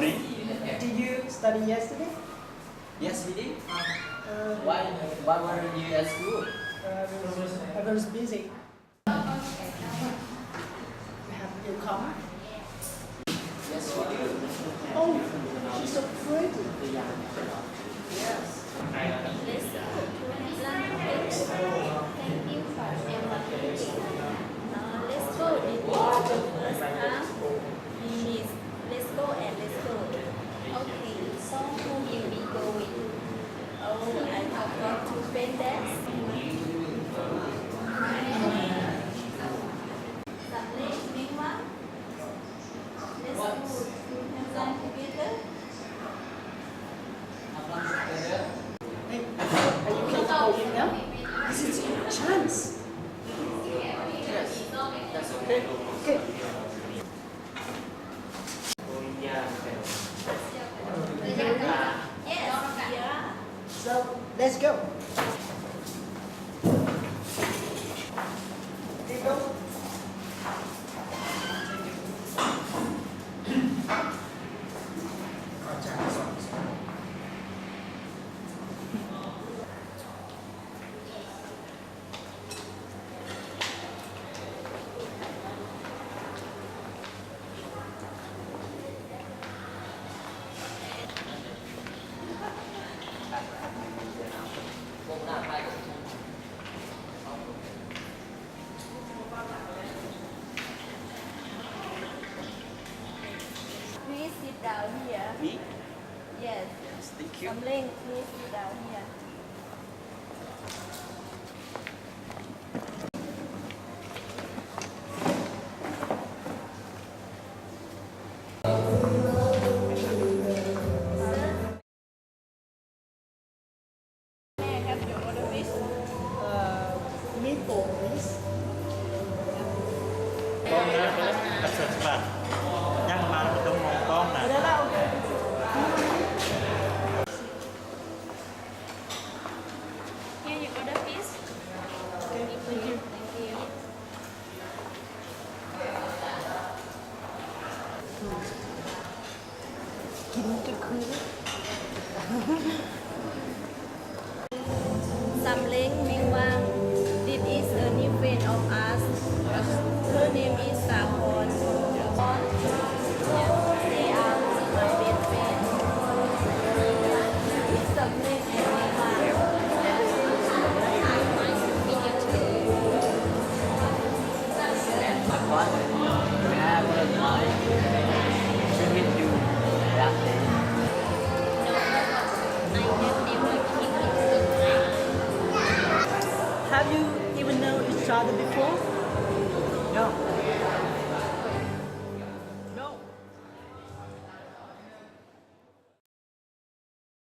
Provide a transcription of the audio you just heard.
Did you study yesterday? Yes, we did. Uh, Why were you at school? I was busy. You have your car? Yes, we do. Oh, she's so pretty. Yes. Let's go to lunch. Thank you for everything. Let's go. Did you the first time? Means let's go and let's go. Okay, so who will be going? Oh, I forgot to pay that. Sunday, next one. Let's go to Hansan together. Hey, are you comfortable now? This is your chance. Yes. That's okay. Okay. Yes, yeah. So let's go. Here you go. Please sit down here. Me? Yes. Yes, thank you. Samling, please sit down here. May I have your order, please? Meatball, please. กล้องนะกระเสริฐบัตรย่างมาแล้วมันต้องมองกล้องนะ Banana, okay. Here your order, please. Okay, thank you. Thank you. Samling Mingwang. This is a new friend of us. Her name is Saphon. They are my best friend. Samling and Mingwang. Nice to meet you too. My fun. May I have one of mine? To meet you that day. I have never been in Singapore. Have you even known each other before? No,